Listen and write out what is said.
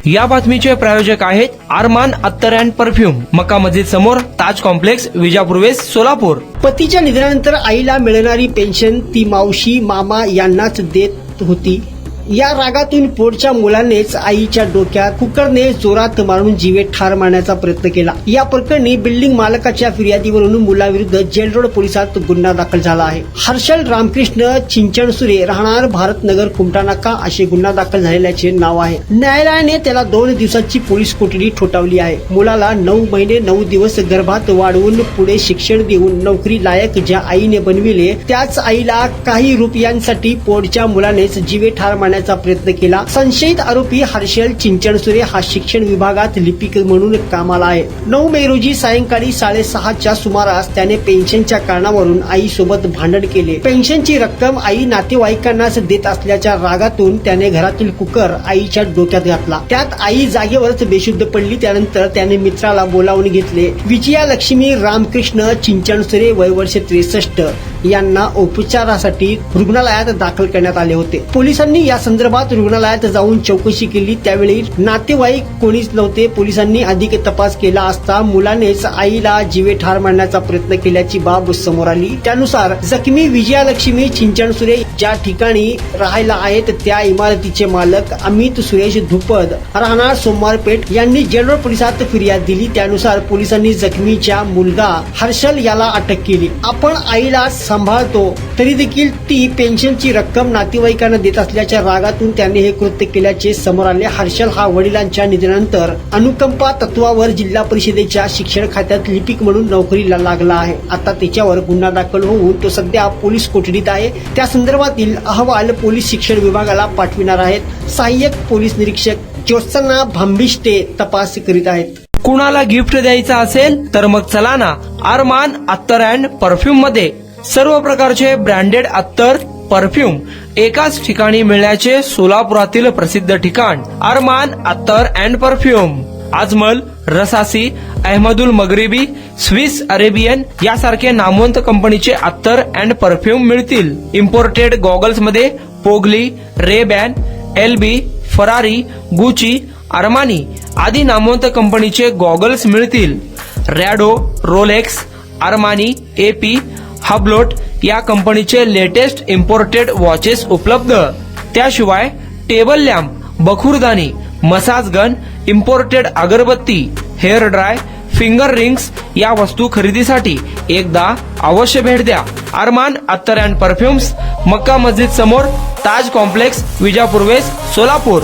या बातमीचे प्रायोजक आहेत अरमान अत्तर अँड परफ्यूम, मक्का मस्जिद समोर, ताज कॉम्प्लेक्स, विजापूर वेस्ट, सोलापूर. पतीच्या निधनानंतर आईला मिळणारी पेन्शन ती मावशी मामा यांनाच देत होती. या रागातून पोटच्या मुलानेच आईच्या डोक्यात कुकरने जोरात मारून जीवे ठार मारण्याचा प्रयत्न केला. या प्रकरणी बिल्डिंग मालकाच्या फिर्यादीवरून मुलाविरुद्ध जेल रोड पोलिसात गुन्हा दाखल झाला आहे. हर्षल रामकृष्ण चिंचणसुरे राहणार भारतनगर कुमटानाका असे गुन्हा दाखल झालेल्याचे नाव आहे. न्यायालयाने त्याला 2 दिवसाची पोलीस कोठडी ठोठावली आहे. मुलाला 9 महिने 9 दिवस गर्भात वाढवून पुढे शिक्षण देऊन नोकरी लायक ज्या आईने बनविले त्याच आईला काही रुपयांसाठी पोटच्या मुलानेच जीवे ठार मारण्याचा प्रयत्न केला. संशयित आरोपी हर्षल चिंचणसुरे हा शिक्षण विभागात लिपिक म्हणून कामाला आहे. 9 मे रोजी सायंकाळी 6:30च्या सुमारास त्याने पेन्शनच्या कारणावरून आई सोबत भांडण केले. पेन्शनची रक्कम आई नातेवाईकांनाच देत असल्याच्या रागातून त्याने घरातील कुकर आईच्या डोक्यात घातला. त्यात आई जागेवरच बेशुद्ध पडली. त्यानंतर त्याने मित्राला बोलावून घेतले. विजया लक्ष्मी रामकृष्ण चिंचणसुरे वय वर्ष 63 यांना उपचारासाठी रुग्णालयात दाखल करण्यात आले होते. पोलिसांनी या संदर्भात रुग्णालयात जाऊन चौकशी केली. त्यावेळी नातेवाईक कोणीच नव्हते. पोलिसांनी अधिक तपास केला असता मुलानेच आईला जीवे ठार मारण्याचा प्रयत्न केल्याची बाब समोर आली. त्यानुसार जखमी विजयालक्ष्मी चिंचणसुरे ज्या ठिकाणी राहायला आहेत त्या इमारतीचे मालक अमित सुरेश धुपद राहणार सोमवारपेठ यांनी जेल रोड पोलिसात फिर्याद दिली. त्यानुसार पोलिसांनी जखमीच्या मुलगा हर्षल याला अटक केली. आपण आईला सांभाळतो तरी देखील ती पेन्शनची रक्कम नातेवाईकांना देत असल्याच्या रागातून त्याने हे कृत्य केल्याचे समोर आले. हर्षल हा वडिलांच्या निधनानंतर अनुकंपा तत्वावर जिल्हा परिषदेच्या शिक्षण खात्यात लिपिक म्हणून नोकरीला लागला आहे. आता त्याच्यावर गुन्हा दाखल होऊन तो सध्या पोलीस कोठडीत आहे. त्या संदर्भातील अहवाल पोलीस शिक्षण विभागाला पाठविणार आहेत. सहाय्यक पोलीस निरीक्षक ज्योत्सना भांबिष्टे तपास करीत आहेत. कुणाला गिफ्ट द्यायचं असेल तर मग चला ना अरमान अत्तर अँड परफ्यूम मध्ये. सर्व प्रकारचे ब्रँडेड अत्तर परफ्यूम एकाच ठिकाणी मिळण्याचे सोलापुरातील प्रसिद्ध ठिकाण अरमान अत्तर and perfume. Ajmal, Rasasi, Ahmed Al Maghribi, Swiss Arabian यासारखे नामवंत कंपनीचे अत्तर अँड परफ्यूम मिळतील. इम्पोर्टेड गॉगल्स मध्ये पोगली, Ray Ban, LB, Ferrari, Gucci, Armani आदी नामवंत कंपनीचे गॉगल्स मिळतील. Rado, Rolex, Armani, AP, Hublot या कंपनीचे लेटेस्ट इम्पोर्टेड वॉचेस उपलब्ध. त्याशिवाय टेबल लॅम्प, बखुरदानी, मसाज गन, इम्पोर्टेड अगरबत्ती, हेअर ड्राय, फिंगर रिंग्स या वस्तू खरेदीसाठी एकदा अवश्य भेट द्या. अरमान अत्तर अँड परफ्यूम्स, मक्का मस्जिद समोर, ताज कॉम्प्लेक्स, विजापूर वेस्ट, सोलापूर.